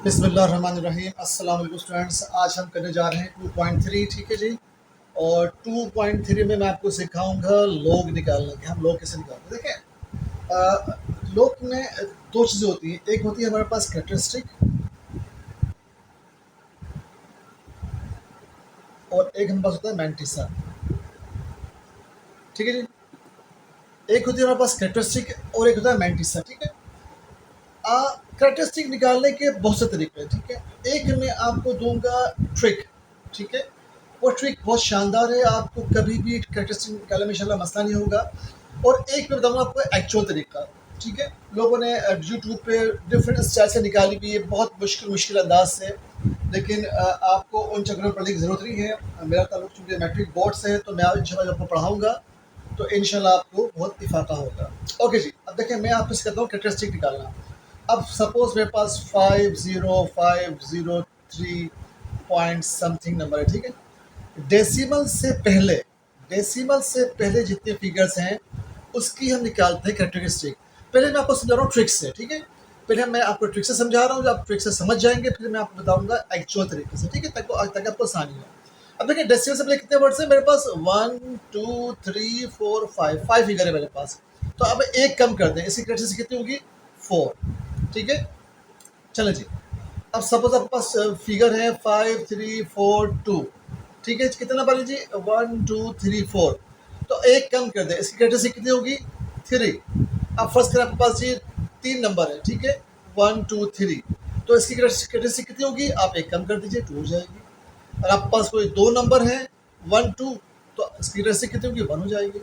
बिस्मिल्लाहिर्रहमानिर्रहीम। अस्सलाम वालेकुम स्टूडेंट्स, आज हम करने जा रहे हैं 2.3। ठीक है जी। और 2.3 में मैं आपको सिखाऊंगा लोग निकालने के। हम लोग कैसे निकालते हैं, देखें। लोग में दो चीज़ें होती हैं। एक होती है हमारे पास कैरेक्टरिस्टिक, और एक हमारे पास होता है मैंटिसा। ठीक है जी। एक होती है हमारे पास कैरेक्टरिस्टिक और एक होता है मैंटिसा। ठीक है। कैरेक्टरिस्टिक निकालने के बहुत से तरीके हैं। ठीक है। एक मैं आपको दूंगा ट्रिक। ठीक है। वो ट्रिक बहुत शानदार है, आपको कभी भी कैरेक्टरिस्टिक निकालने में इंशाल्लाह मसला नहीं होगा। और एक मैं बताऊंगा आपको एक्चुअल तरीका। ठीक है। लोगों ने यूट्यूब पे डिफरेंट स्टाइल से निकाली भी है, बहुत मुश्किल मुश्किल अंदाज से। लेकिन आपको उन चक्रों में पढ़ने की ज़रूरत नहीं है। मेरा ताल्लुक चूँकि मैट्रिक बोर्ड से है, तो मैं इंशाल्लाह जब आपको पढ़ाऊँगा तो इंशाल्लाह आपको बहुत इफाका होगा। ओके जी। अब देखिए, मैं आपको कहता हूँ कैरेक्टरिस्टिक निकालना। अब सपोज मेरे पास 50503 पॉइंट समथिंग नंबर है। ठीक है। डेसिमल से पहले जितने फिगर्स हैं उसकी हम निकालते हैं कैरेक्टरिस्टिक। पहले मैं आपको समझा रहा हूँ ट्रिक से। ठीक है। पहले मैं आपको ट्रिक से समझा रहा हूँ, जब आप ट्रिक से समझ जाएंगे फिर मैं आपको बताऊंगा एक्चुअल तरीके से। ठीक है, ताकि आपको आसानी हो। अब देखिए, डेसिमल से पहले कितने वर्ड्स हैं मेरे पास? 1 2 3 4 5 फिगर है मेरे पास। तो अब एक कम कर दें, इसकी कैरेक्टरिस्टिक कितनी होगी? 4। ठीक है। चले जी। अब सपोज आपके पास फिगर है 5342। ठीक है। कितना नंबर है जी? 1 2 3 4। तो एक कम कर दे, इसकी कैरेक्टरिस्टिक कितनी होगी? 3। अब फर्स्ट करें, आपके पास जी 3 नंबर है। ठीक है। 1 2 3। तो इसकी कैरेक्टरिस्टिक कितनी होगी? आप एक कम कर दीजिए, 2 हो जाएगी। अगर आपके पास कोई 2 नंबर है 1 2, तो इसकी कैरेक्टरिस्टिक कितनी होगी? 1 हो जाएगी।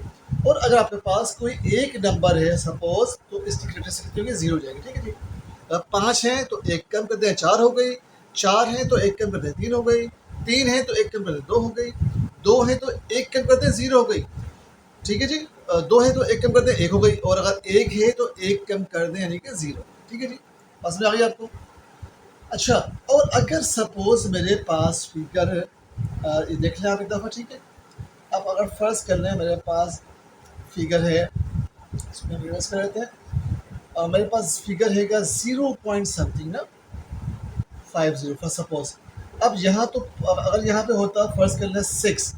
और अगर आपके पास कोई एक नंबर है सपोज, तो इसकी कैरेक्टरिस्टिक कितनी होगी? 0 हो जाएगी। ठीक है जी। अब 5 हैं तो एक कम कर दें, 4 हो गई। 4 हैं तो एक कम कर दें, 3 हो गई। 3 हैं तो एक कम कर दें, 2 हो गई। 2 हैं तो एक कम कर दें, 0 हो गई। ठीक है जी। 2 है तो एक कम कर दें, 1 हो गई। और अगर 1 है तो एक कम कर दें, यानी कि 0। ठीक है जी। पास में आ गई आपको? अच्छा। और अगर सपोज मेरे पास फिगर ये देख लें आप एक दफ़ा। ठीक है। अब अगर फर्ज कर लें मेरे पास फिगर है, इसमें रिवर्स कर लेते हैं। मेरे पास फिगर है 0 पॉइंट समथिंग ना 50 फॉर सपोज। अब यहाँ तो अगर यहाँ पे होता फर्स्ट कर लें 6,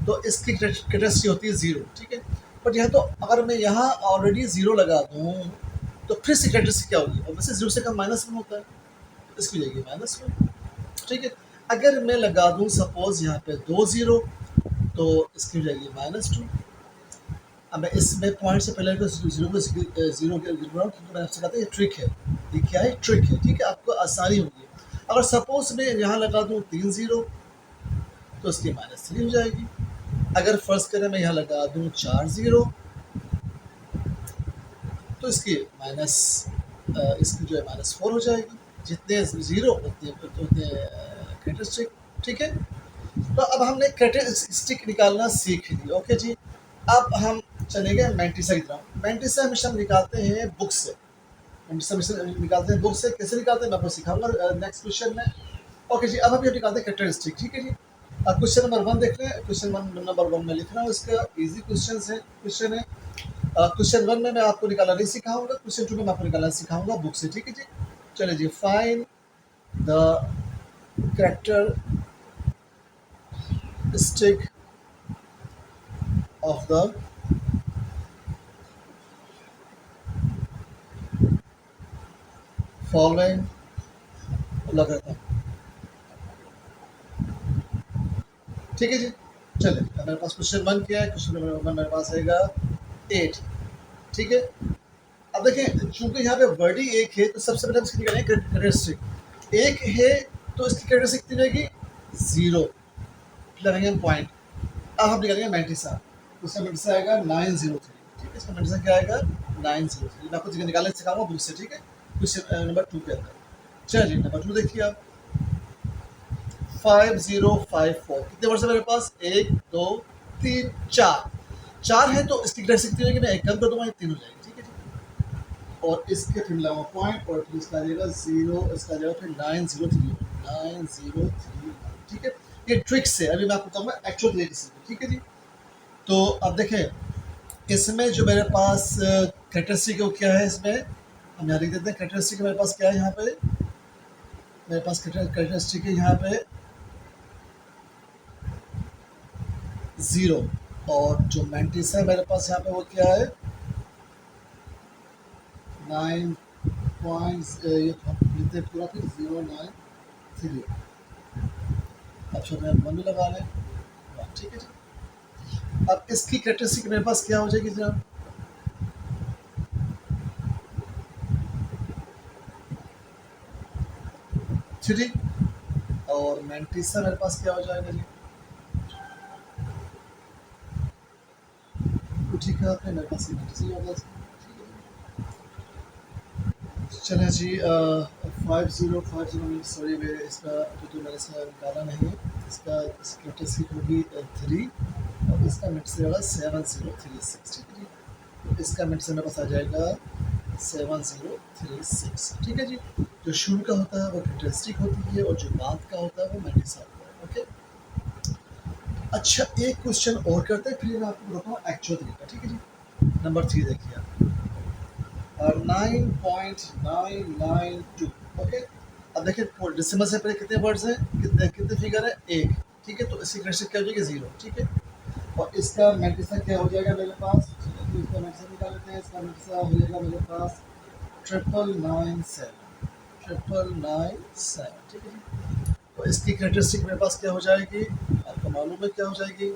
तो इसकी कैरेक्टरिस्टिक होती है 0। ठीक है। बट यहाँ तो अगर मैं यहाँ ऑलरेडी 0 लगा दूँ तो फिर से कैरेक्टरिस्टिक क्या होगी? और वैसे 0 से कम -1 होता है, इसकी जाएगी -1। ठीक है। अगर मैं लगा दूँ सपोज यहाँ पे 2 0, तो इसकी हो जाएगी -2। अब मैं इसमें पॉइंट से पहले जीरो को जीरो के गिन रहा हूँ, क्योंकि मैंने आपसे कहा था ये ट्रिक है। ये क्या है? ट्रिक है। ठीक है। आपको आसानी होगी। अगर सपोज मैं यहाँ लगा दूँ 3 0, तो इसकी -3 हो जाएगी। अगर फर्ज करें मैं यहाँ लगा दूँ 4 0, तो इसकी इसकी जो है -4 हो जाएगी। जितने 0 उतने उतने कैरेक्टरिस्टिक। ठीक है। तो अब हमने कैरेक्टरिस्टिक निकालना सीख ली। ओके जी। अब हम चले गए मैंटिसा की तरफ। मैंटिसा हमेशा हम निकालते हैं बुक से। हमेशा निकालते हैं बुक से। कैसे निकालते हैं मैं आपको सिखाऊंगा नेक्स्ट क्वेश्चन में। ओके जी। अब हम ये निकालते हैं कैरेक्टरिस्टिक। ठीक है जी। अब क्वेश्चन नंबर 1 देख लें। क्वेश्चन नंबर 1 में लिख रहा हूँ, इसका इजी क्वेश्चन है। क्वेश्चन 1 में मैं आपको निकालना नहीं सिखाऊंगा, क्वेश्चन 2 में मैं आपको निकालना सिखाऊंगा बुक से। ठीक है जी। चलिए जी। Find the characteristic of the following. लग रहा था। ठीक है जी। चलिए, मेरे पास क्वेश्चन 1 क्या है? क्वेश्चन नंबर 1 मेरे पास आएगा 8। ठीक है। अब देखें, चूंकि यहाँ पे वर्ड ही एक है, तो सबसे पहले हम इसकी निकालेंगे कैरेक्टरिस्टिक। एक है तो इसकी कैरेक्टरिस्टिक कितनी रहेगी? 0 लगाएंगे हम पॉइंट। अब हम निकालेंगे मैंटिसा। उसका मैंटिसा आएगा 903। ठीक है। इसका मैंटिसा क्या आएगा? 903। मैं आपको निकालने सिखाऊंगा बुक से। ठीक है। क्वेश्चन नंबर 2 के अंदर। चलिए, नंबर 2 देखिए आप। 5054 कितने वर्ड है मेरे पास? 1 2 3 4। 4 है तो इसकी कैरेक्टरिस्टिक कितनी होगी? मैं एक कम कर दूंगा, 3 हो जाएगी। ठीक है जी। और इसके फिर मिलाऊंगा पॉइंट, और फिर इसका आ जाएगा 0, इसका आ जाएगा फिर 903। ठीक है। ये ट्रिक्स है, अभी मैं आपको बताऊंगा एक्चुअल तरीके से। ठीक है जी। तो अब देखें, इसमें जो मेरे पास कैरेक्टरिस्टिक है वो क्या है? इसमें हम यहाँ लिख देते हैं कैरेक्टरिस्टिक मेरे पास क्या है यहाँ पे? मेरे पास कैरेक्टरिस्टिक है यहाँ पे 0, और जो मैंटिस है मेरे पास यहाँ पे वो क्या है 9 पॉइंट्स, ये तो हम लिखते हैं पूरा फिर 093, ऑप्शन में 1 भी लगा लें। ठीक है जी। अब इसकी कैरेक्टरिस्टिक मेरे पास क्या हो जाएगी जनाब 3, और मैंटिसा मेरे पास क्या हो जाएगा जी ठीक है आपने मेरे पास मैंटिसा ही होगा। चलें जी 5050 में सॉरी मेरे इसका जो मैंने इसका डाला नहीं है, इसका कैरेक्टरिस्टिक होगी 3 और इसका मिनट से होगा 7036। ठीक है जी। तो इसका मिनट से मेरे पास आ जाएगा 7036। ठीक है जी। जो शुरू का होता है वो कैरेक्टरिस्टिक होती है और जो बाद का होता है वो मैंटिसा होता है। ओके, अच्छा एक क्वेश्चन और करते हैं फिर मैं आपको बताता हूँ एक्चुअल तरीका। ठीक है जी। नंबर 3 देखिए आप, और 9.992। ओके, अब देखिए डेसिमल से पहले कितने वर्ड्स हैं, कितने कितने फिगर है, एक। ठीक है, तो इसकी कैरेक्टरिस्टिक क्या हो जाएगी 0। ठीक है, और इसका मैट्रिक्स क्या हो जाएगा मेरे पास, तो इसका मैट्रिक्स निकाल लेते हैं। इसका मैट्रिक्स हो जाएगा मेरे पास 997। ठीक है जी। तो इसकी कैरेक्टरिस्टिक मेरे पास क्या हो जाएगी, आपको मालूम है क्या हो जाएगी,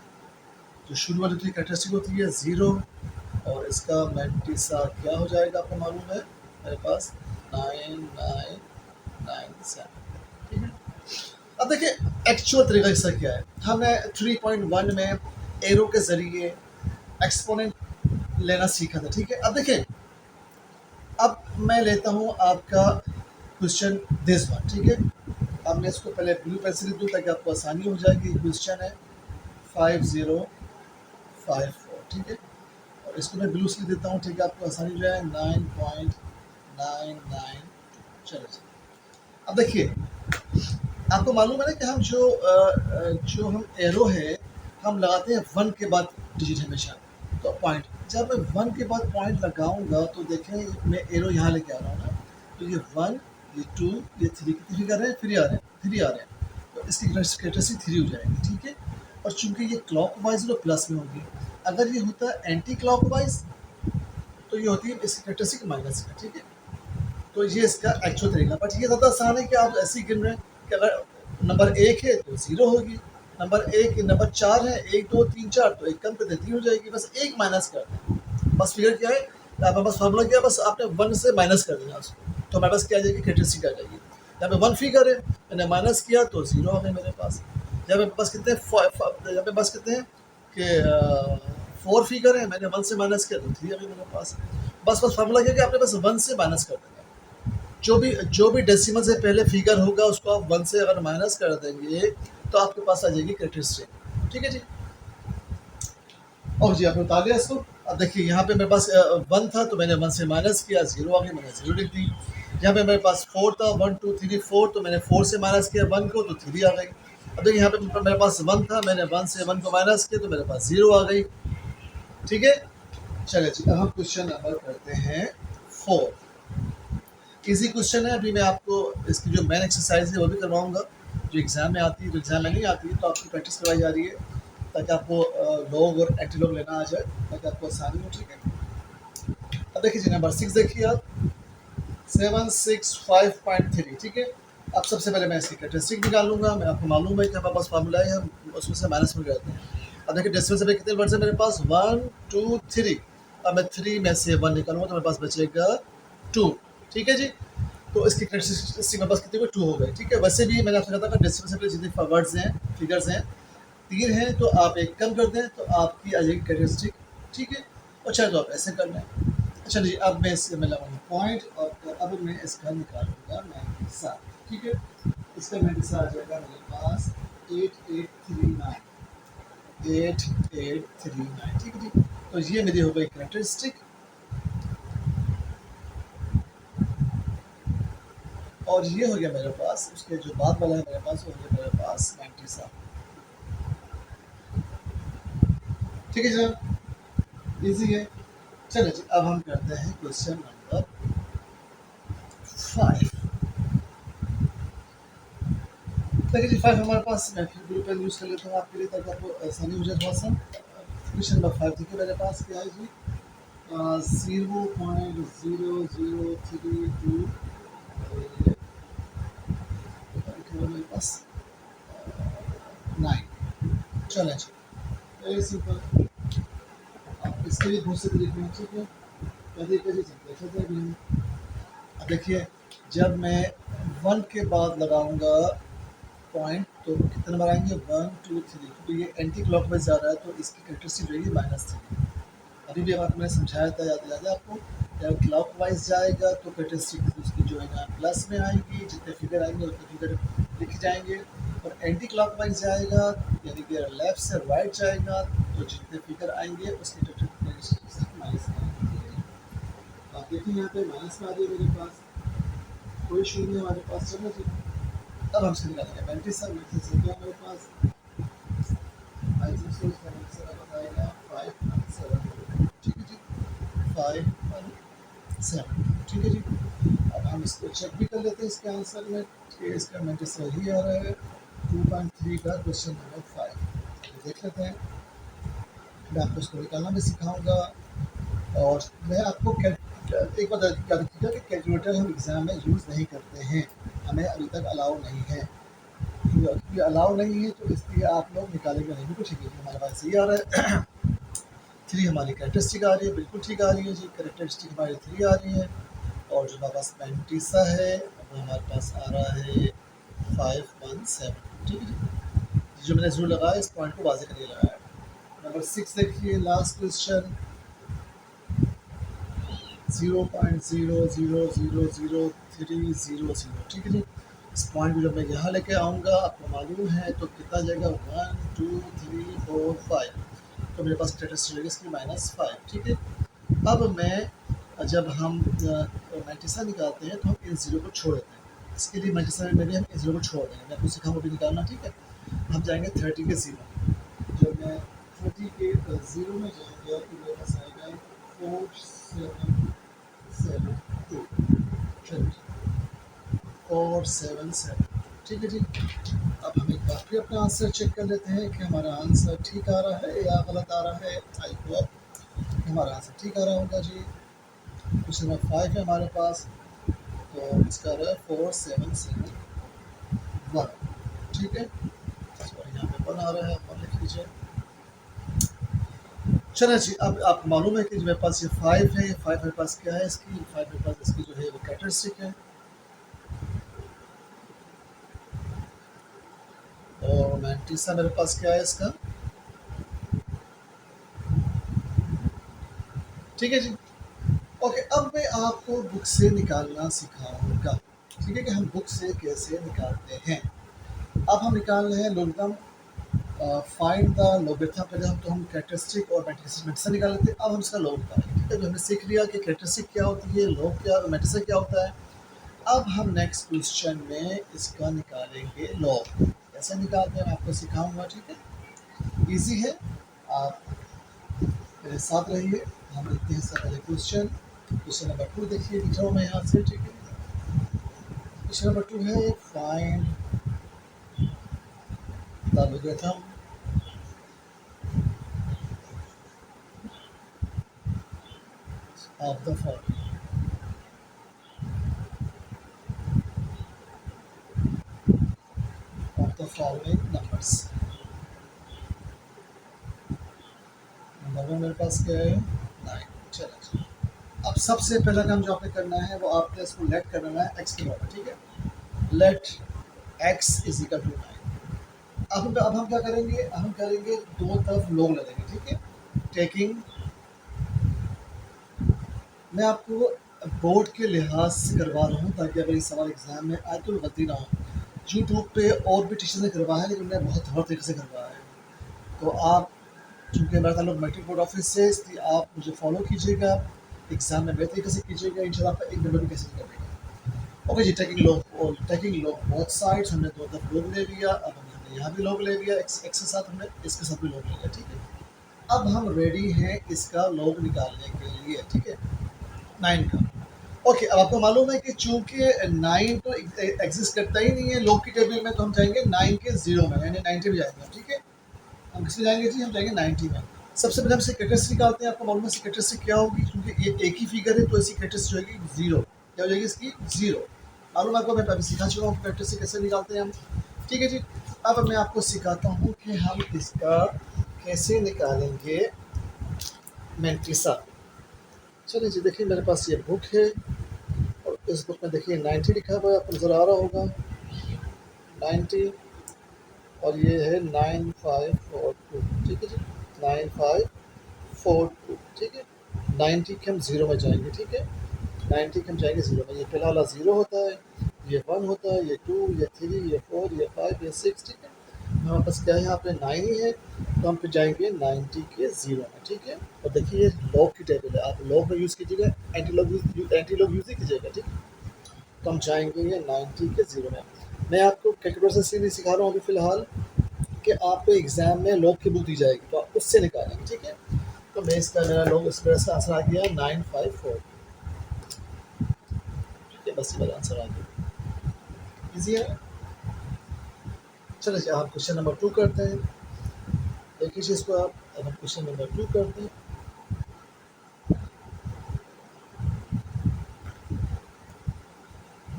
जो शुरू वाली की कैरेक्टरिस्टिक होती है 0, और इसका मैट्रिक्स क्या हो जाएगा आपको मालूम है मेरे पास 9997। ठीक है, अब देखिए एक्चुअल तरीका इसका क्या है। हमने 3.1 में एरो के जरिए एक्सपोनेंट लेना सीखा था। ठीक है, अब देखिए अब मैं लेता हूँ आपका क्वेश्चन दिस वन। ठीक है, अब मैं इसको पहले ब्लू पेंसिल लिख दूँ ताकि आपको आसानी हो जाएगी। क्वेश्चन है 5054। ठीक है, और इसको मैं ब्लू से लिख देता हूँ। ठीक है, आपको आसानी हो जाए 9.992। चलो जी, अब देखिए आपको मालूम है ना कि हम जो हम एरो है हम लगाते हैं 1 के बाद डिजिट हमेशा, तो पॉइंट। जब मैं 1 के बाद पॉइंट लगाऊंगा तो देखें मैं एरो यहाँ लेके आ रहा हूँ ना, तो ये 1, ये 2, ये 3 कितने फिगर है, 3 आ रहे हैं, 3 आ रहे हैं, तो इसकी कैरेक्टरिस्टिक 3 हो जाएगी। ठीक है, और चूंकि ये क्लॉकवाइज और प्लस में होगी, अगर ये होता है एंटी क्लॉकवाइज तो ये होती है इसकी कैरेक्टरिस्टिक माइनस का। ठीक है, तो ये इसका एक्चुअल तरीका, बट ये ज़्यादा आसान है कि आप ऐसे ही गिन रहे हैं कि अगर नंबर 1 है तो 0 होगी, नंबर 4 है 1 2 3 4 तो एक कम कर देती हो जाएगी, बस एक माइनस कर दें। बस फिगर क्या है, आपके पास फार्मूला क्या है, बस आपने 1 से माइनस कर देना उसको, तो हमारे पास क्या आ जाएगी, कैरेक्टरिस्टिक आ जाएगी। यहाँ पे 1 फिगर है, मैंने माइनस किया तो 0 आ गए मेरे पास। यहाँ पे बस कितने यहाँ पे बस कितने हैं कि 4 फिगर है, मैंने 1 से माइनस किया तो 3 आ गए मेरे पास। बस फार्मूला क्या है कि आपने बस 1 से माइनस कर देना। जो भी डेसिमल से पहले फिगर होगा उसको आप 1 से अगर माइनस कर देंगे तो आपके पास आ जाएगी कैरेक्टरिस्टिक। ठीक है जी, और जी आपने उतार लिया इसको। अब देखिए यहाँ पे मेरे पास 1 था तो मैंने 1 से माइनस किया, 0 आ गया, मैंने 0 लिख दी। यहाँ पे मेरे पास 4 था, 1 2 3 4, तो मैंने 4 से माइनस किया 1 को तो 3 आ गई। अब देखिए यहाँ पे मेरे पास 1 था, मैंने 1 से 1 को माइनस किया तो मेरे पास 0 आ गई। ठीक है, चलिए जी अब हम क्वेश्चन नंबर करते हैं 4। इजी क्वेश्चन है, अभी मैं आपको इसकी जो मेन एक्सरसाइज है वो भी करवाऊंगा, जो एग्जाम में आती है। जो एग्जाम में नहीं आती है तो आपकी प्रैक्टिस करवाई जा रही है ताकि आपको लॉग और एंटीलॉग लेना आ जाए, ताकि आपको आसानी हो। ठीक है, अब देखिए जी नंबर 6 देखिए आप 765.3। ठीक है, अब सबसे पहले मैं इसकी कैरेक्टरिस्टिक निकालूंगा। मैं आपको मालूम है कि हमारे पास फार्मूला है, हम उसमें से माइनस में करते हैं। अब देखिए डेसिमल से कितने वर्ड्स हैं मेरे पास, 1 2 3। अब मैं 3 में से 1 निकालूंगा तो मेरे पास बचेगा 2। ठीक है जी, तो इसकी कैरेक्टरिस्टिक मेरे पास कितने को 2 हो गए। ठीक है, वैसे भी मैंने आपसे कहा था कि डेसिमल से पहले जितने वर्ड्स हैं फिगर्स हैं 3 हैं तो आप एक कम कर दें तो आपकी आ जाएगी कैरेक्टरिस्टिक। ठीक है, अच्छा तो आप ऐसे कर लें। अच्छा जी, अब मैं इससे मैं लगाऊंगा पॉइंट और अब मैं इसका निकालूंगा मैंटिसा। ठीक है, इसका मैंटिसा आ जाएगा मेरे पास 8839। 8839। ठीक है जी, तो ये मेरी हो गई कैरेक्टरिस्टिक, और ये हो गया मेरे पास उसके जो बाद वाला है मेरे पास, वो हो गया मेरे पास मैंटिसा। ठीक है जनाब, इजी है। चलो जी अब हम करते हैं क्वेश्चन नंबर 5। देखिए जी 5 हमारे पास, मैं फिर ग्रुप पेन यूज़ कर लेता हूँ आपके लिए ताकि आपको आसानी हो जाए थोड़ा सा। क्वेश्चन नंबर 5 देखिए मेरे पास क्या है जी, 0.0032 मेरे पास 9। चलें जी, वेरी सिंपल। आप इसके लिए दूसरे तरीके में, ठीक है, पहले कैसे देखा जाए अभी हम। अब देखिए, जब मैं 1 के बाद लगाऊंगा पॉइंट तो कितने नंबर आएंगे, 1 2 3, तो ये एंटी क्लॉकवाइज जा रहा है तो इसकी कैरेक्टरिस्टिक रहेगी -3। अभी भी आपको मैंने समझाया था, याद है आपको, अगर क्लॉकवाइज जाएगा तो कैरेक्टरिस्टिक उसकी जो है ना प्लस में आएगी, जितने फिगर आएंगे उतने फिगर लिखे जाएंगे। और एंटी क्लॉकवाइज जाएगा यानी कि लेफ्ट से राइट जाएगा तो जितने फिगर आएंगे उसकी कैरेक्टरिस्टिक माइनस में आएगी। आप देखिए यहाँ पे माइनस में आ रही है मेरे पास, कोई शून्य हमारे पास, चलो जी। अब हम इसको निकालेंगे 97 से क्या मेरे पास, आई थिंक सो इसका आंसर बताएगा 517, ठीक है जी, 517, ठीक है जी। अब हम इसको चेक भी कर लेते हैं इसके आंसर में कि इसका आंसर सही आ रहा है। 2.3 का क्वेश्चन नंबर 5 देख लेते हैं। मैं आपको इसको निकालना भी सिखाऊंगा। और मैं आपको एक बात याद रखिएगा कि कैलकुलेटर हम एग्ज़ाम में यूज़ नहीं करते हैं, हमें अभी तक अलाउ नहीं है। क्योंकि अलाउ नहीं है तो इसलिए आप लोग निकालेंगे नहीं, बिल्कुल ठीक है, हमारे पास सही आ रहा है। 3 हमारी कैरेक्टरिस्टिक आ रही है, बिल्कुल ठीक आ रही है जी, कैरेक्टरिस्टिक हमारी 3 आ रही है। और जो हमारे पास पेंटिसा है वो हमारे पास आ रहा है 517, ठीक है जी। जो मैंने जरूर लगाया इस पॉइंट को वाजे करके लगाया। नंबर 6 देखिए, लास्ट क्वेश्चन, 0.000030, ठीक है जी। इस पॉइंट को जब मैं यहाँ लेके आऊँगा आपको मालूम है तो कितना जाएगा, 1 2 3 4 5, तो मेरे पास स्टेटस रहेगा इसकी -5, ठीक है। अब मैं जब हम मैंटिसा निकालते हैं तो हम इन जीरो को छोड़ देते हैं, इसके लिए मैंटिसा में भी हम इन जीरो को छोड़ देंगे, मैं आपको सिखाऊंगा भी निकालना, ठीक है। हम जाएंगे 30 के जीरो, जब मैं 30 के जीरो में जाएंगे तो मेरे पास आएगा 4772, 477, ठीक है जी। अब हम एक बार फिर अपना आंसर चेक कर लेते हैं कि हमारा आंसर ठीक आ रहा है या गलत आ रहा है। आई होप हमारा आंसर ठीक आ रहा होगा जी। क्वेश्चन नंबर 5 है हमारे पास, तो इसका रहा है 4771, ठीक है। और यहाँ पे 1 आ रहा है, 1 लिख लीजिए। चलिए जी, अब आपको मालूम है कि मेरे पास ये 5 है, ये 5 मेरे पास क्या है, इसकी 5 मेरे पास इसकी जो है वो कैरेक्टरिस्टिक है। और मैंटिसा मेरे पास क्या है इसका, ठीक है जी। ओके, अब मैं आपको बुक से निकालना सिखाऊंगा, ठीक है, कि हम बुक से कैसे निकालते हैं। अब हम निकाल रहे हैं लोगरिथम, फाइंड द लोगरिथम। पहले हम कैरेक्टरिस्टिक और मैट्रिक्स निकाल लेते हैं, अब हम इसका लॉग निकालेंगे, ठीक है। तो हमने सीख लिया कि कैरेक्टरिस्टिक क्या होती है, लॉग क्या, मैट्रिक्स क्या होता है। अब हम नेक्स्ट क्वेश्चन में इसका निकालेंगे लॉग, कैसे निकालते हैं मैं आपको सिखाऊंगा, ठीक है, ईजी है, आप मेरे साथ रहिए। हम देखते हैं इसका पहले क्वेश्चन, क्वेश्चन नंबर 2 देखिए, लिख रहा हूँ मैं यहाँ से, ठीक है। क्वेश्चन नंबर 2 है, find the logarithm of the following, numbers। Number मेरे पास क्या है, 9, चलो। अब सबसे पहला काम जो आपने करना है वो आपने इसको लेट करना है x के बराबर, ठीक है। Let x is equal to 9। अब हम क्या करेंगे, हम करेंगे दोनों तरफ लॉग लगेंगे, ठीक है। टेकिंग, मैं आपको बोर्ड के लिहाज से करवा रहा हूँ ताकि अगर इस सवाल एग्जाम में आए तो गलती ना हो। यूट्यूब पे और भी टीचर ने करवाया है लेकिन मैं बहुत हर तरीके से करवाया है। तो आप, चूँकि मेरा ताल्लुक मैट्रिक बोर्ड ऑफिस से, इसलिए आप मुझे फॉलो कीजिएगा, एग्जाम में बेहतर तरीके से कीजिएगा, इंशाल्लाह आपका एक नंबर भी कैसे निकलेगा। ओके जी, टेकिंग लॉग बोथ साइड्स, हमने दो तरफ लॉग ले लिया। अब हमने यहाँ भी लॉग ले लिया, एक्स के साथ हमने इसके साथ भी लॉग ले लिया, ठीक है। अब हम रेडी हैं इसका लॉग निकालने के लिए, ठीक है, 9 का। ओके, अब आपको मालूम है कि चूंकि 9 तो एग्जिस्ट करता ही नहीं है लॉग की टेबल में, तो हम जाएंगे 9 के 0 में, यानी 90 में जाएंगे, ठीक है। हम किसमें जाएंगे जी, हम जाएंगे 90 में। सबसे पहले हम इसकी कैरेक्टरिस्टिक निकालते हैं। आपको मालूम है इसकी कैरेक्टरिस्टिक क्या होगी, क्योंकि ये एक ही फिगर है तो इसकी कैरेक्टरिस्टिक जो होगी 0। क्या हो जाएगी इसकी 0। मालूम है आपको, मैं अभी सिखा चुका हूँ कैरेक्टरिस्टिक कैसे निकालते हैं हम, ठीक है जी। अब मैं आपको सिखाता हूँ कि हम इसका कैसे निकालेंगे मैंटिसा। चलिए जी, देखिए मेरे पास ये बुक है और इस बुक में देखिए 90 लिखा हुआ है, आपको नज़र आ रहा होगा 90, और ये है 9542, ठीक है जी, 9542, ठीक है। 90 के हम 0 में जाएंगे, ठीक है। 90 के हम जाएंगे 0 में, ये पहला वाला 0 होता है, ये 1 होता है, ये 2, ये 3, ये 4, ये 5, ये 6, ठीक है। हमारे पास क्या है, यहाँ पे 9 ही है, तो हम फिर जाएंगे 90 के 0 में, ठीक है। और देखिए ये लॉग की टेबल है, आप लॉग में यूज़ कीजिएगा, एंटी लॉग यूज़ नहीं कीजिएगा, ठीक है। तो हम जाएंगे ये 90 के 0 में। मैं आपको कैलकुलेटर से इसलिए सिखा रहा हूँ अभी फ़िलहाल कि आपको एग्ज़ाम में लॉग की बुक दी जाएगी, तो आप उससे निकालेंगे, ठीक है। तो मैं इसका मेरा लॉग इस वजह से आंसर आ गया 954, ठीक है। बस ये मेरा आंसर आ गया, ईजी है। चलिए आप क्वेश्चन नंबर 2 करते हैं, देखिए इसको आप। अब हम क्वेश्चन नंबर 2 करते हैं।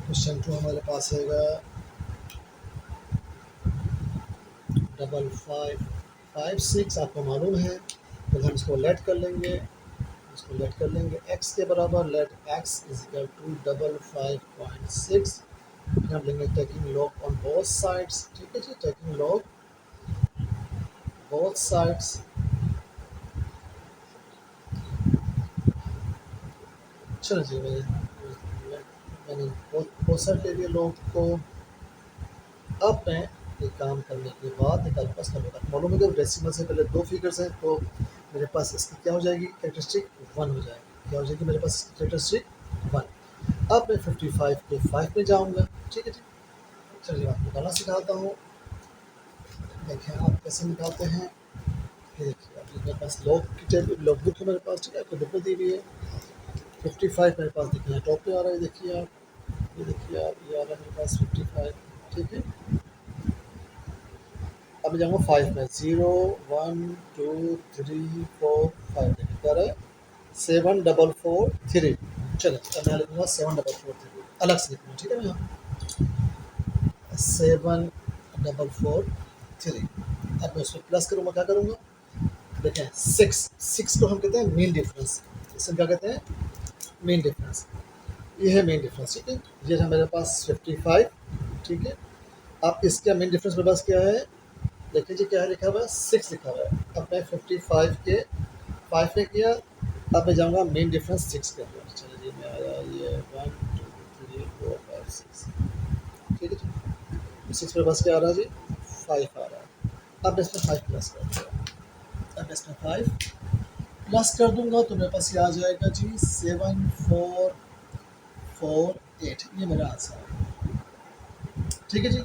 क्वेश्चन 2 हमारे पास हैगा 5556, आपको मालूम है, तो हम इसको लेट कर लेंगे, इसको लेट कर लेंगे x के बराबर, let x is equal to 55.6, फिर हम लेंगे taking log on both sides, ठीक है जी, टेकिंग लॉग बोथ साइड्स। चलो जी, मैंने बहुत साइड ले लिए लॉग को। अब मैं ये काम करने के बाद निकाल पास कर लूँगा। मालूम है जब डेसिमल से पहले 2 फिगर्स हैं, तो मेरे पास इसकी क्या हो जाएगी, कैरेक्टरिस्टिक 1 हो जाएगी। क्या हो जाएगी मेरे पास कैरेक्टरिस्टिक 1। अब मैं 55 के 5 में जाऊँगा, ठीक है जी। चलिए आपको निकालना सिखाता हूँ, देखिए आप कैसे निकालते हैं। ये देखिए आप, मेरे पास लॉग की टेबल, लॉग बुक है मेरे पास, ठीक है, आपको बुक में दी हुई है। 55 मेरे पास देखिए टॉप पे आ रहा है, देखिए आप, ये देखिए आप, ये आ रहा है मेरे पास 55, ठीक है। अब मैं जाऊँगा 5 में, 0 1 2 3 4 5, देखिए क्या रहा है 7443। चलो अब मैं लिखूँगा 7443, अलग से लिखूँगा, ठीक है। मैं यहाँ 7443, अब मैं उसमें प्लस करूँगा, क्या करूँगा, देखें 6 को हम कहते हैं मेन डिफरेंस, इसे क्या कहते हैं, मेन डिफरेंस। ये है मेन डिफरेंस, ठीक है। ये है मेरे पास 55, ठीक है। अब इसका मेन डिफरेंस मेरे पास क्या है, देखिए जी क्या है लिखा हुआ है, 6 लिखा हुआ है। अब मैं 55 के 5 में किया, अब मैं जाऊँगा मेन डिफरेंस 6 के अंदर। चलिए जी, मैं आया ये 1 2 3 4 5 6, ठीक है जी। 6 मेरे पास क्या आ रहा है जी, 5 आ रहा है। अब इसमें 5 प्लस कर दूँगा, अब इसमें 5 प्लस कर दूँगा तो मेरे पास ये आ जाएगा जी 7448, ये मेरा आंसर है, ठीक है जी।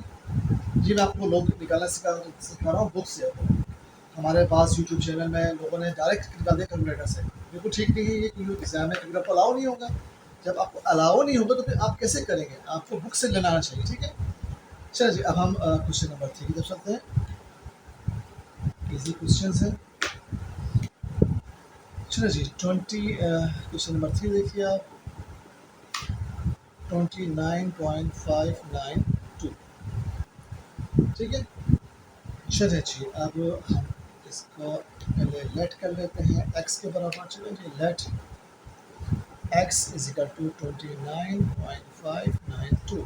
जी मैं आपको लोग निकालना सिखा रहा हूँ बुक से। हमारे पास यूट्यूब चैनल में लोगों ने डायरेक्ट निकाल दिया कैलकुलेटर से, बिल्कुल ठीक नहीं है ये, क्योंकि एग्जाम में कैलकुलेटर को अलाउ नहीं होगा। जब आपको अलाउ नहीं होगा तो फिर आप कैसे करेंगे, आपको बुक से लेना आना चाहिए, ठीक है। चलिए जी, अब हम क्वेश्चन नंबर 3 की तरफ चलते हैं, इजी क्वेश्चन है। चलिए जी, 20 क्वेश्चन नंबर 3 देखिए आप, 29.592, ठीक है। चलिए जी, अब हम इसको पहले लेट कर लेते हैं x के बराबर। चलिए जी, late x is equal to 29.592,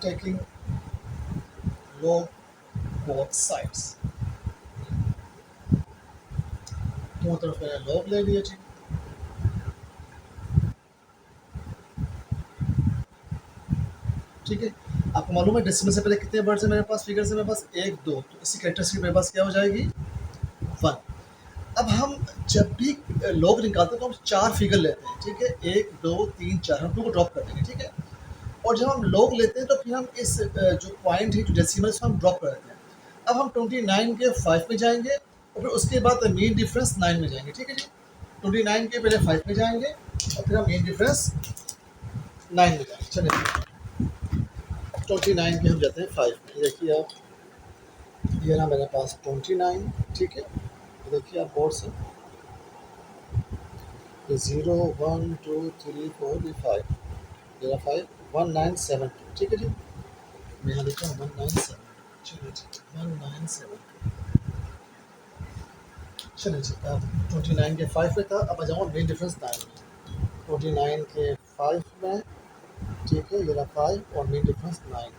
taking log both sides, दोनों तरफ मैंने log ले लिया जी। ठीक है, आपको मालूम है डेसिमल से पहले कितने वर्ड्स हैं मेरे पास, फिगर से मेरे पास 1 2, तो इसी कैरेक्टरिस्टिक मेरे पास क्या हो जाएगी 1। अब हम जब भी लॉग निकालते हैं तो हम 4 फिगर लेते हैं, ठीक है, 1 2 3 4, हम 2 को ड्रॉप कर देंगे, ठीक है। और जब हम लॉग लेते हैं तो फिर हम इस जो पॉइंट है, जो डेसिमल, इसको हम ड्रॉप कर देते हैं। अब हम 29 के 5 में जाएंगे और फिर उसके बाद मेन डिफरेंस 9 में जाएंगे, ठीक है जी। 29 के पहले 5 में जाएंगे और फिर हम मेन डिफरेंस 9 में जाएंगे। चलिए 29 के हम जाते हैं 5 में। देखिए आप, ये ना मेरे पास 29, ठीक है। देखिए आप बोर्ड से 0 1 2 3 4 ये 5, मेरा 5 1972, ठीक है जी। मैं यहाँ लिखा हूँ 197, चलिए ठीक है 1972। चलिए जी, अब 29 के 5 में था, अब आ जाऊँगा मेन डिफरेंस 9 में। 29 के 5 में, ठीक है, ये रहा 5 और मेन डिफरेंस 9।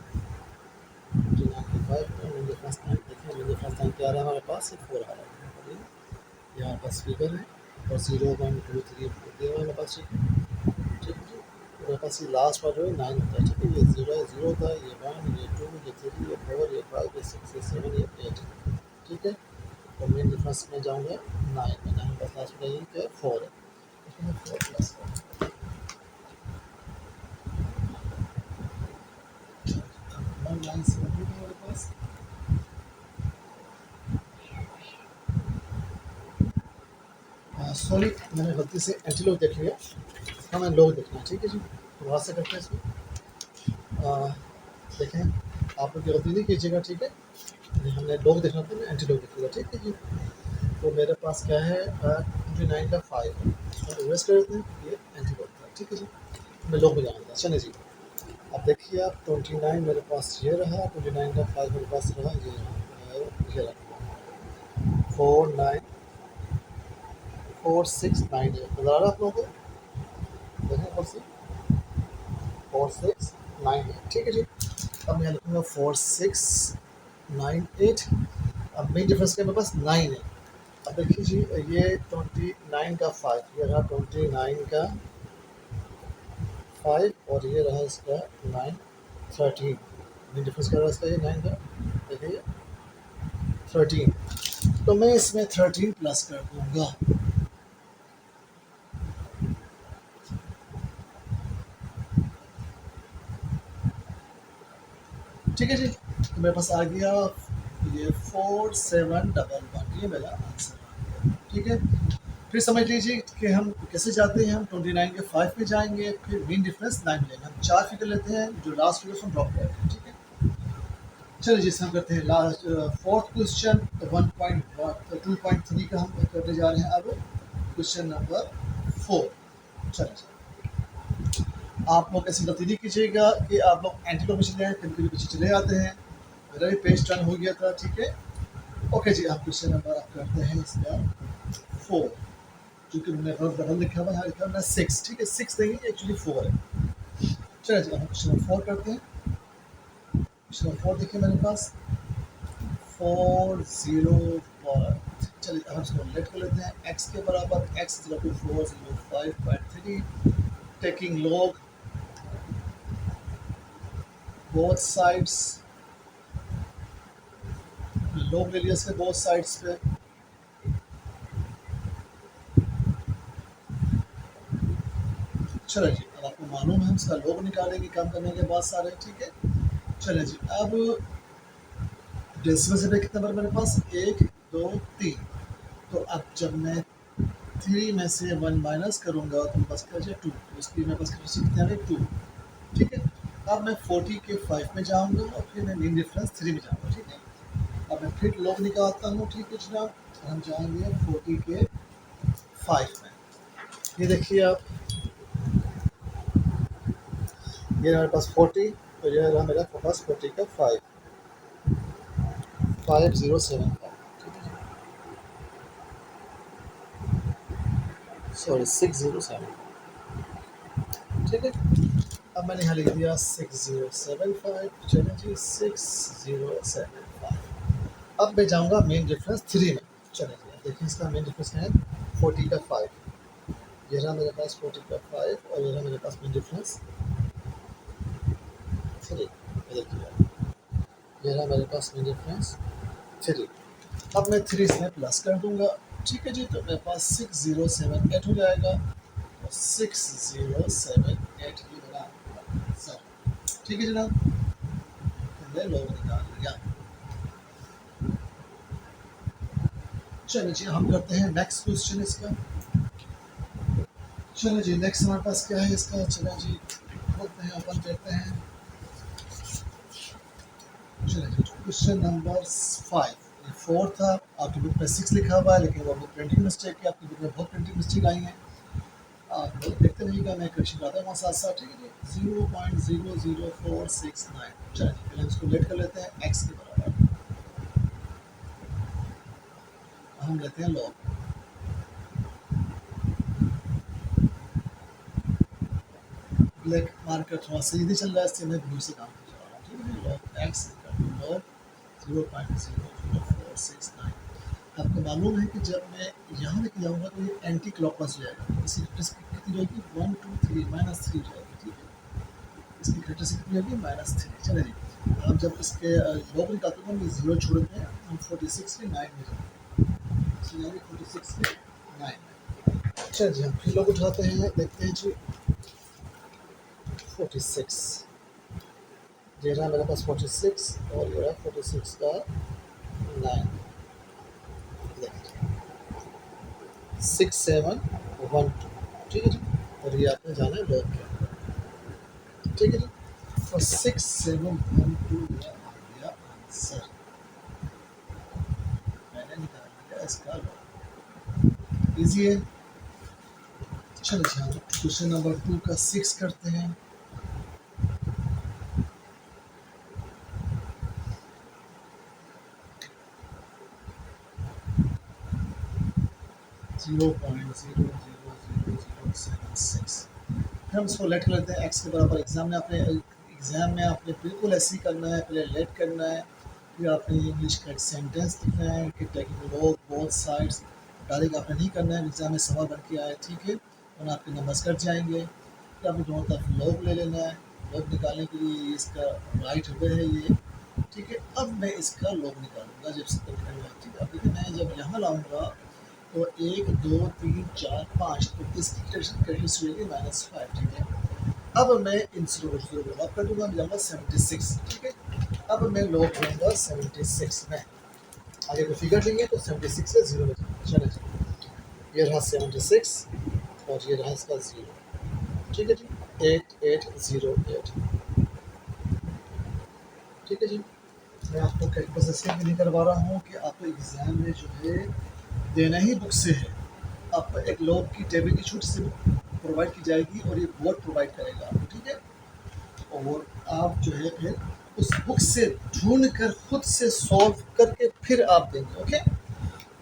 29 के 5 में मेन डिफरेंस 9, देखिए मेन डिफरेंस 9 क्या आ रहा है हमारे पास, 4 आ रहा है। ये हमारे पास फिगर है और 0 1 2 3 4 दिया हुआ है हमारे पास, ठीक है जी। मेरे पास ये लास्ट पर जो है 9 होता है, ठीक है। ये 0 है, 0 था, ये 1, ये 2, ये 3, ये 4, ये 5, ये 6, ये 7, ये 8, ठीक है। और मेन डिफरेंस में जाऊँगा 9 में, 9 का लास्ट में ये क्या है 4 है, इसमें 4 प्लस 1970 हमारे पास। सॉरी, मैंने गलती से एंटीलोग देख लिया, हमें लोग देखना है, ठीक है जी। तो वहाँ से करते हैं इसमें। देखें, आप लोग गलती नहीं कीजिएगा, ठीक है। ये हमने लोग देखना था, मैं एंटीलोग देख लिया, ठीक है जी। तो मेरे पास क्या है 29 का 5 है, इसमें रिवर्स कर देते हैं, ये एंटीलोग था, ठीक है जी। मैं लोग में जाना था, चलिए जी। अब देखिए आप 29 मेरे पास ये रहा, 29 का 5 मेरे पास रहा, ये रहा 4 9 4 6 9 8 बता रहा आप लोगों को, देखें 4 6 9 8, ठीक है जी। अब मैं लिखूँगा 4 6 9 8। अब मेन डिफरेंस क्या मेरे पास 9 है। अब देखिए जी, ये 29 का 5, ये रहा 29 का 5 और ये रहा इसका 9 13। मेन डिफरेंस क्या रहा इसका, ये 9 का, देखिए 13। तो मैं इसमें 13 प्लस कर दूंगा, ठीक है जी। तो मेरे पास आ गया ये 4711, ये मेरा आंसर, ठीक है। फिर समझ लीजिए कि हम कैसे जाते हैं, हम 29 के 5 पे जाएंगे, फिर मेन डिफरेंस 9 लेंगे। हम 4 फिगर लेते हैं, जो लास्ट फिगर हम ड्रॉप करते हैं, ठीक है। चलिए जिससे हम करते हैं लास्ट फोर्थ क्वेश्चन 2.3 का हम करने जा रहे हैं अब, क्वेश्चन नंबर 4। चलिए आप लोग ऐसी गलती नहीं कीजिएगा कि आप लोग एंटी में चले हैं, कभी कभी पीछे चले जाते हैं। मेरा भी पेज टर्न हो गया था, ठीक है। ओके जी, आप क्वेश्चन नंबर आप करते हैं इसका 4, क्योंकि मैंने डबल लिखा हुआ है, लिखा हुआ 6, ठीक है। 6 नहीं, एक्चुअली 4 है। चलिए जी, हम क्वेश्चन नंबर 4 करते हैं। क्वेश्चन नंबर 4 देखिए मेरे पास 4 0 4। चलिए हम इसको लेट कर लेते हैं, x के बराबर x 4 0 5.3, taking log both sides, log ले लिया इसके बोथ साइड्स पे। चलो जी, अब आपको मालूम है हम इसका लॉग निकालेंगे काम करने के बाद सारे, ठीक है। चलो जी, अब डेसिमल से कितना नंबर मेरे पास 1 2 3। तो अब जब मैं 3 में से 1 माइनस करूँगा तो मेरे पास क्या बचे 2, तो इसकी मेरे पास कैपेसिटी कितना है 2, ठीक है। अब मैं 40 के 5 में जाऊँगा और फिर मैं मेन डिफरेंस 3 में जाऊँगा, ठीक है। अब मैं फिर लॉग निकालता हूँ, ठीक है जनाब। हम जाएंगे 40 के 5 में। ये देखिए आप, ये हमारे पास 40 और ये रहा मेरा पास 40 का 5 5075, सॉरी 607, ठीक है। अब मैंने यहाँ लिख दिया 6075, चलिए जी 6075। अब मैं जाऊँगा मेन डिफरेंस 3 में। चलिए जी, देखिए इसका मेन डिफरेंस क्या है 40 का 5, ये रहा मेरे पास 40 का 5 और ये रहा मेरे पास मेन डिफरेंस 3। देखिए ये रहा मेरे पास मेन डिफरेंस 3। अब मैं 3 इसमें प्लस कर दूंगा, ठीक है जी। तो मेरे पास 6078 हो जाएगा और 6078 की मेरा आंसर, ठीक है जनाब। हमने लोग निकाल लिया। चलिए जी, हम करते हैं नेक्स्ट क्वेश्चन इसका। चलो जी, नेक्स्ट हमारे पास क्या है इसका, चलो जी खोलते हैं, ओपन करते हैं। चलो जी, क्वेश्चन नंबर 5, ये 4 था, आपकी बुक में 6 लिखा हुआ है, लेकिन वो बुक प्रिंटिंग मिस्टेक है, आपकी बुक में बहुत प्रिंटिंग मिस्टेक आई है। आप लोग देखते रहिएगा, मैं करेक्शन कराता हूँ साथ साथ, ठीक है जी। 0.00469। चलिए पहले हम इसको लेट कर लेते हैं, एक्स के बराबर हम लेते हैं लॉग। ब्लैक मार्कर थोड़ा सा इधर चल रहा है, इससे मैं ब्लू से काम कर रहा हूँ, ठीक है। Log x log 0.00469। आपको मालूम है कि जब मैं यहाँ लेके जाऊँगा तो ये एंटी क्लॉकवाइज जाएगा, तो इसकी कैरेक्टरिस्टिक कितनी रहेगी, 1 2 3 -3 जाएगी, ठीक है। इसकी कैरेक्टरिस्टिक कितनी रहेगी, -3। चलिए जी, हम जब इसके लॉग निकालते हैं हम जीरो छोड़ देते हैं, हम 46 के 9 में जाएंगे, 46 के 9 में। चलिए जी, हम फिर लॉग उठाते हैं, देखते हैं जी 46, ये रहा मेरे पास 46, और ये रहा 46 का 9, 6712, ठीक है जी। और ये आपने जाना है लॉग के अंदर, ठीक है जी। और 6712 ये आ गया आंसर, मैंने निकाल लिया इसका लॉग। इजी है। चलो जी, हम क्वेश्चन नंबर 2 का 6 करते हैं। 0.00076। फिर हम इसको लेट कर लेते हैं एक्स के बराबर। एग्जाम में आपने बिल्कुल ऐसे ही करना है, पहले लेट करना है, फिर आपने इंग्लिश का एक सेंटेंस लिखना है कि taking log both sides. Direct आपने नहीं करना है, एग्जाम में सवाल बन के आया, ठीक है, वरना आपके नंबर्स कट जाएंगे। फिर आपने दोनों तरफ लॉग ले लेना है, लॉग निकालने के लिए इसका राइट वे है ये, ठीक है। अब मैं इसका लॉग निकालूंगा जब से ठीक है। अब देखिए मैं जब यहाँ लाऊंगा तो 1 2 3 4 5, तो इसकी कैरेक्टरिस्टिक रहेगी -5, ठीक है। अब मैं इन जीरो को जीरो को लॉक कर दूंगा, मिल जाऊंगा 76, ठीक है। अब मैं लॉक करूंगा 76 में, आगे को फिगर लेंगे तो 76 से जीरो में चले जाए। ये रहा 76 और ये रहा इसका जीरो, ठीक है जी। 8808, ठीक है जी। मैं आपको कैलकुलेशन से भी नहीं करवा रहा हूँ कि आपको एग्जाम में जो है देना ही बुक से है। आपको एक लॉग की टेबल की छोटी सी बुक प्रोवाइड की जाएगी और ये बोर्ड प्रोवाइड करेगा आपको, ठीक है। और आप जो है फिर उस बुक से ढूंढ कर खुद से सॉल्व करके फिर आप देंगे, ओके।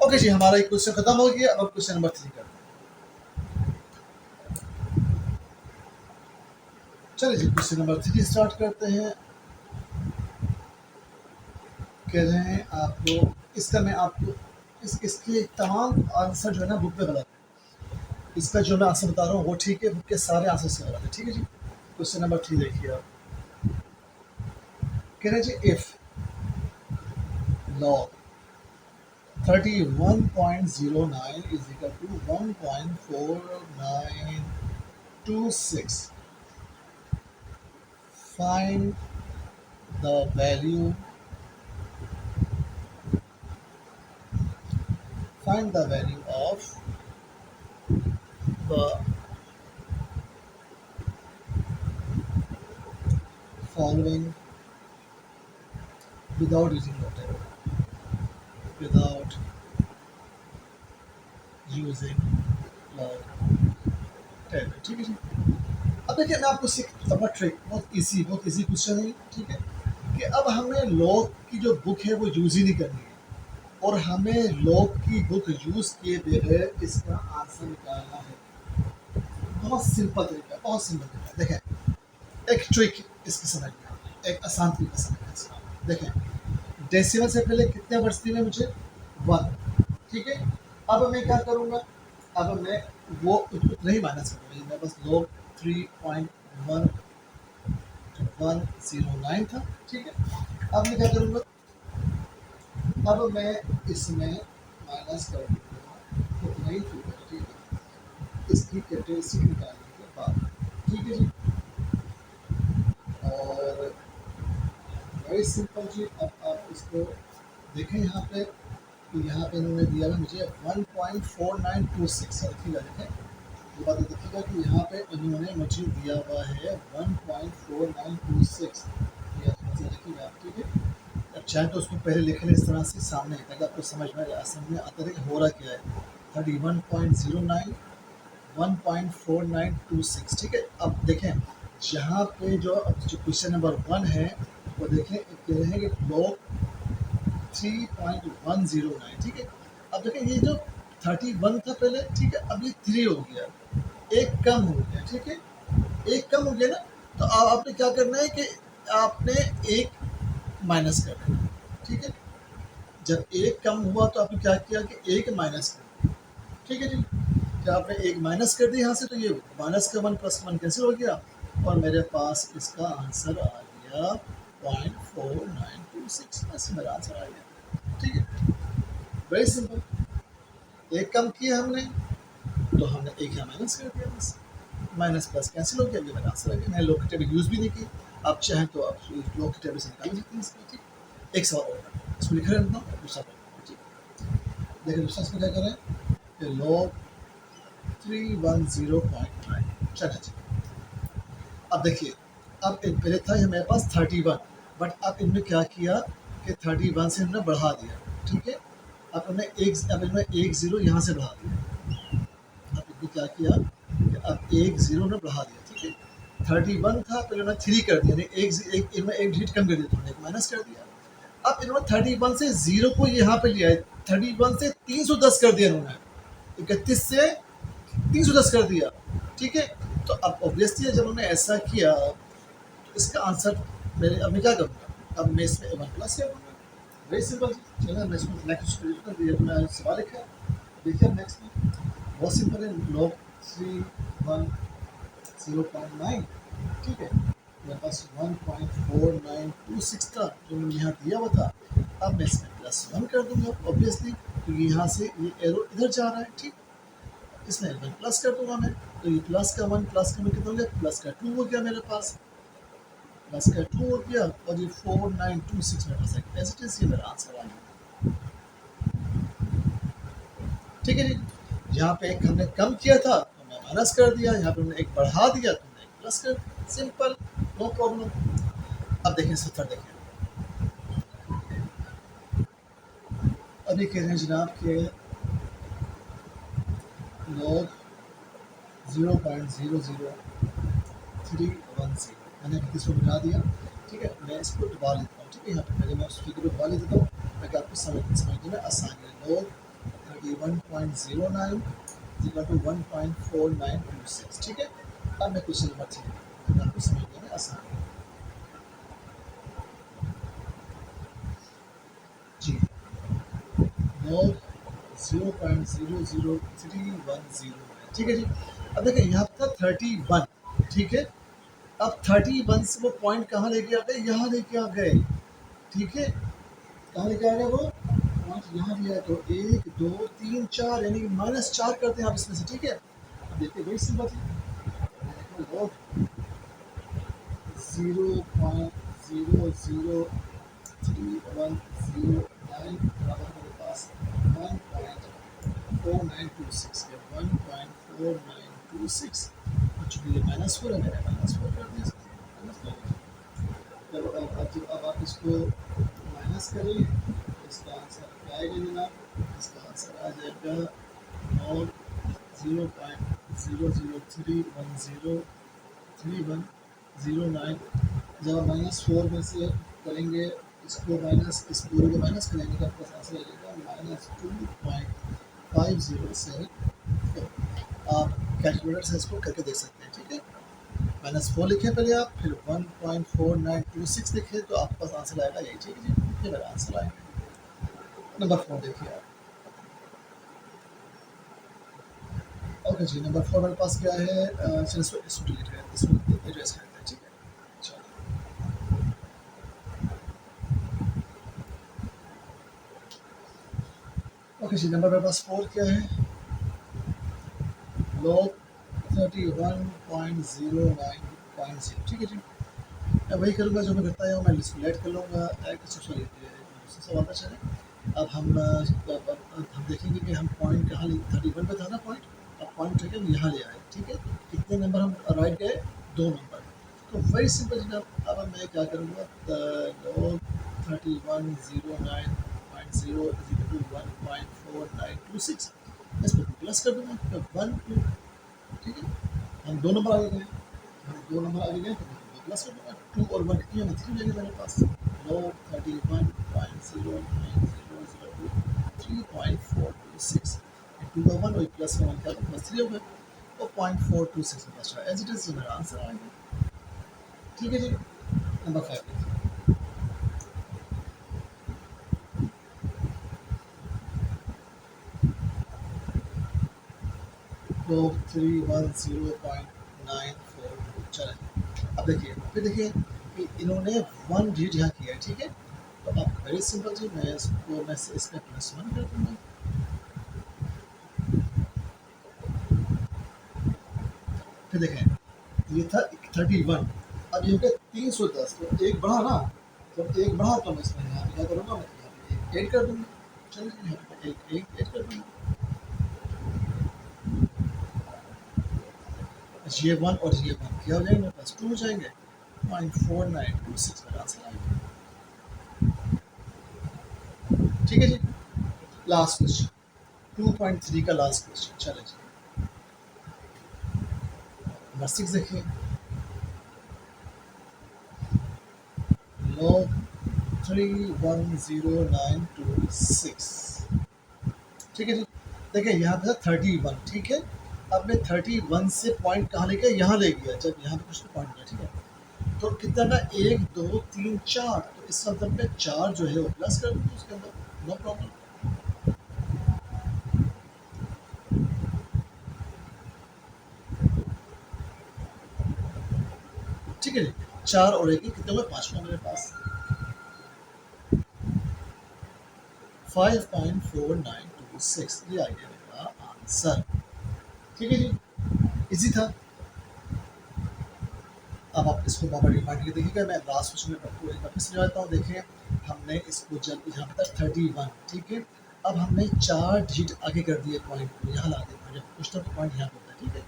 ओके जी, हमारा एक क्वेश्चन खत्म हो गया। अब क्वेश्चन नंबर 3 करते हैं। चलिए जी, क्वेश्चन नंबर 3 स्टार्ट करते हैं। कह रहे हैं आपको, इसका मैं आपको इसके तमाम आंसर जो है ना बुक में गलत है। इसका जो मैं आंसर बता रहा हूँ वो ठीक है, बुक के सारे आंसर से गलत है, ठीक है जी। क्वेश्चन नंबर 3 देखिए आप। कह रहे हैं जी if log 31.09 is equal to 1.4926, find the value of the following without using whatever, without using log table, ठीक है जी। अब देखिए मैं आपको सिखाता हूँ ट्रिक, बहुत इजी क्वेश्चन है, ठीक है। कि अब हमें लॉग की जो बुक है वो यूज ही नहीं करनी है, और हमें लॉग की बुक यूज किए बगैर इसका आंसर निकालना है। बहुत सिंपल तरीका, बहुत सिंपल तरीका। देखें एक ट्रिक इसकी समझ में, एक आसान तरीका समझ में इसका। देखें डेसिमल से पहले कितने बचती है मुझे, 1, ठीक है। अब मैं क्या करूँगा, अब मैं वो उतना ही माइनस करूँगा, मेरे पास लॉग 3.1109 था, ठीक है। अब मैं क्या करूँगा, अब मैं इसमें माइनस कर दूँगा उतना ही फिगर, ठीक है, इसकी कैरेक्टरिस्टिक निकालने के बाद, ठीक है जी। और वेरी सिंपल जी, अब आप इसको देखें यहाँ पे, तो यहाँ पे इन्होंने दिया है मुझे 1.4926, देखिएगा देखें ये बात देखिएगा कि यहाँ पे इन्होंने मुझे दिया हुआ है 1.4926, ये थोड़ा सा देखिएगा आप, ठीक है। अब चाहे तो उसको पहले लिख लें इस तरह से सामने, ताकि आपको समझ में आता है कि हो रहा क्या है। 31.09 1.4926, ठीक है। अब देखें यहाँ पे जो क्वेश्चन नंबर 1 है वो देखें, कह रहे हैं कि लॉग 3.109, ठीक है। अब देखें ये जो 31 था पहले, ठीक है, अब ये 3 हो गया, एक कम हो गया, ठीक है, एक कम हो गया ना। तो अब आपने क्या करना है कि आपने एक माइनस कर देना, ठीक है। जब एक कम हुआ तो आपने क्या किया कि एक माइनस कर दिया, ठीक है जी। जब आपने एक माइनस कर दिया यहाँ से, तो ये माइनस का 1 प्लस 1 कैंसिल हो गया और मेरे पास इसका आंसर आ गया 0.4926, ऐसे मेरा आंसर आ गया, ठीक है। Very simple. एक कम किया हमने तो हमने एक यहाँ माइनस कर दिया, बस माइनस प्लस कैंसिल हो गया, ये मेरा आंसर आ गया। मैंने लॉग की टेबल यूज़ भी नहीं की, आप चाहें तो आप लॉग की टेबल से निकाल सकते हैं इसमें, ठीक। एक सवाल और इसको लिख रहे हैं, दूसरा ठीक। देखिए दूसरा इसमें क्या करें कि लॉग 310.9, चलिए जी। अब देखिए, अब पहले था ये मेरे पास 31, बट अब इनमें क्या किया कि 31 से हमने बढ़ा दिया, ठीक है। अब इनमें एक ज़ीरो यहाँ से बढ़ा दिया। अब इनमें क्या किया कि अब एक ज़ीरो ने बढ़ा दिया, ठीक है। 31 था, पहले उन्होंने 3 कर दिया, इनमें एक डिजिट कम कर दिया, तो उन्होंने एक माइनस कर दिया। अब इन्होंने 31 से ज़ीरो को यहाँ पे लिया है, 31 से 310 कर दिया इन्होंने, 31 से 310 कर दिया, ठीक है। तो अब ऑब्वियसली जब उन्होंने ऐसा किया तो इसका आंसर मेरे, अब मैं क्या करूँगा, अब मैं इसमें 1 प्लस कर दूँगा। Very simple. चलो नेक्स्ट मैं सवाल लिखा है, देखिए नेक्स्ट में बहुत सिंपल है। लॉग 310.9, ठीक है, मेरे पास 1.4926 था जो मैंने यहाँ दिया हुआ था। अब मैं इसमें +1 कर दूंगा ऑब्वियसली, क्योंकि यहाँ से ये एरो इधर जा रहा है, ठीक। इसमें 1 प्लस कर दूंगा मैं, तो ये प्लस का 1 प्लस का 1 कितना हो गया, प्लस का 2 हो गया मेरे पास, प्लस का 2 हो गया, और ये 4926 मेरे पास एज इट इज, ये मेरा आंसर आ गया, ठीक है जी। यहाँ पे एक हमने कम किया था तो मैं माइनस कर दिया, यहाँ पे हमने एक बढ़ा दिया तो मैं एक प्लस कर, सिंपल, नो प्रॉब्लम। अब देखें इस उत्तर देखें, अभी कह रहे हैं जनाब के लॉग 0.00310, मैंने इसको मिटा दिया, ठीक है। मैं इसको दबा लेता हूँ, ठीक है, यहाँ पे पहले मैं उस फिगर को दबा लेता हूँ ताकि आपको समझने में आसानी है। लॉग 31.09 = 1.4926, ठीक है। अब मैं क्वेश्चन नंबर 3 आपको समझने में आसानी है जी। लॉग 0.00310, ठीक है जी। अब देखिए यहाँ था 31, ठीक है। अब 31 से वो पॉइंट कहाँ लेके आ गए, यहाँ लेके आ गए, ठीक है। कहाँ लेके आ गए वो पॉइंट, यहाँ दिया, तो 1 2 3 4, यानी -4 करते हैं आप इसमें से, ठीक है। अब देखिए वेरी सिंपल, 0.00310 बराबर मेरे पास 1.4926 है, 1.4926, चूँकि ये -4 है, मैंने -4 कर दिया, -4। चलो अब आप इसको माइनस करें, इसका आंसर क्या आएगा जनाब, इसका आंसर आ जाएगा और 0.003103109। जब आप -4 में से करेंगे इसको माइनस, इस पूरे को माइनस करेंगे तो आपका आंसर आ जाएगा -2.5074। आप कैलकुलेटर से इसको करके देख सकते हैं, ठीक है। -4 लिखें पहले आप, फिर 1.4926 लिखें, तो आपके पास आंसर आएगा यही, ठीक है जी। ये मेरा आंसर आएगा। नंबर 4 देखिए आप, ओके जी। नंबर 4 मेरे पास क्या है, चलिए इसको डिलीट करें, इसको एड्रेस करते हैं, ठीक है। चलो ओके जी, नंबर मेरे पास 4 क्या है, लॉग 31.09.0, ठीक है जी। मैं वही करूँगा जो मैं करता है, मैं लिस्ट ऐड कर लूँगा, सॉरी दूसरा सवाल चले। अब हम देखेंगे कि हम पॉइंट कहाँ 31 पे था ना पॉइंट, अब पॉइंट है यहाँ ले आए, ठीक है। कितने नंबर हम राइट गए, 2 नंबर। तो वेरी सिंपल जनाब, अब मैं क्या करूँगा, log 3109.0 इज इक्वल टू 1.4926, इसमें प्लस कर दूंगा, तो 1 2, ठीक है। हम 2 नंबर आगे गए, हम 2 नंबर आगे गए तो प्लस कर दूंगा, 2 और 1 कितनी होगी, 3 हो जाएगी मेरे पास। log 31.09002 3.426 टू का 1 और प्लस का 1 क्या होगा, प्लस 3 हो गया, और 0.426 में बच रहा है, एज इट इज मेरा आंसर आएगा। ठीक है जी, नंबर 5 तो 310.942। चलें, अब देखिए, फिर देखिए कि इन्होंने 1 रीड यहाँ किया है, ठीक है। तो अब वेरी सिंपल जी, मैं इसको मैं इसमें +1 कर दूंगा। फिर देखें, ये था 31, अब ये हो गया 310, तो एक बढ़ा ना, जब एक बढ़ा तो मैं इसमें यहाँ पे क्या करूँगा, मैं यहाँ पे एक ऐड कर दूँगा। चलिए यहाँ पे एक ऐड कर दूँगा, ये 1 और ये 1 क्या हो जाएंगे, मेरे पास 2 हो जाएंगे, 0.4926 मेरा आंसर आएगा। ठीक है जी, लास्ट क्वेश्चन 2.3 का लास्ट क्वेश्चन। चले जी, नंबर 6 देखिए, log 310926, ठीक है जी। देखिए यहाँ पे था 31, ठीक है। अब मैं 31 से पॉइंट कहाँ ले गया, यहाँ ले गया, जब यहाँ पे कुछ पॉइंट गया, ठीक है। तो कितना था, 1 2 3 4, तो इस मतलब में 4 जो है वो प्लस कर दूँ उसके अंदर, नो प्रॉब्लम। ठीक है जी, 4 और 1 कितने हुए, 5 हुआ मेरे पास, 5.4926, ये आ गया मेरा आंसर। ठीक है जी, इजी था। अब आप इसको बाबा रिमाइंड के देखिएगा, मैं लास्ट क्वेश्चन में आपको एक बार फिर से जाता हूँ। देखिए, हमने इसको जब यहाँ पे था 31, ठीक है। अब हमने 4 डिजिट आगे कर दिए पॉइंट को, यहाँ ला दिया पॉइंट, कुछ तो पॉइंट यहाँ पे होता है, ठीक है।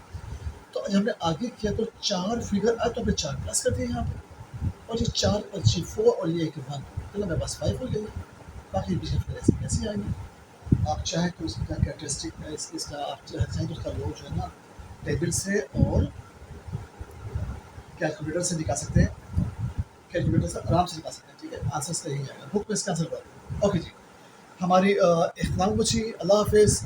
तो जब हमने आगे किया तो 4 फिगर आए, तो हमने 4 प्लस कर दिए यहाँ पे, और ये 4 और ये 4 और ये एक 1, तो मेरे पास 5 हो गई। बाकी पीछे फिर ऐसे कैसे आएंगे, आप चाहें तो इसका कैरेक्टरिस्टिक इसका आप चाहें तो उसका लोग जो है ना, टेबल से और कैलकुलेटर से निकाल सकते हैं, कैलकुलेटर से आराम से निकाल सकते हैं, ठीक है। आंसर सही आएगा, बुक में इसका आंसर बता, ओके जी। हमारी इख्तिताम को छी, अल्लाह हाफिज़।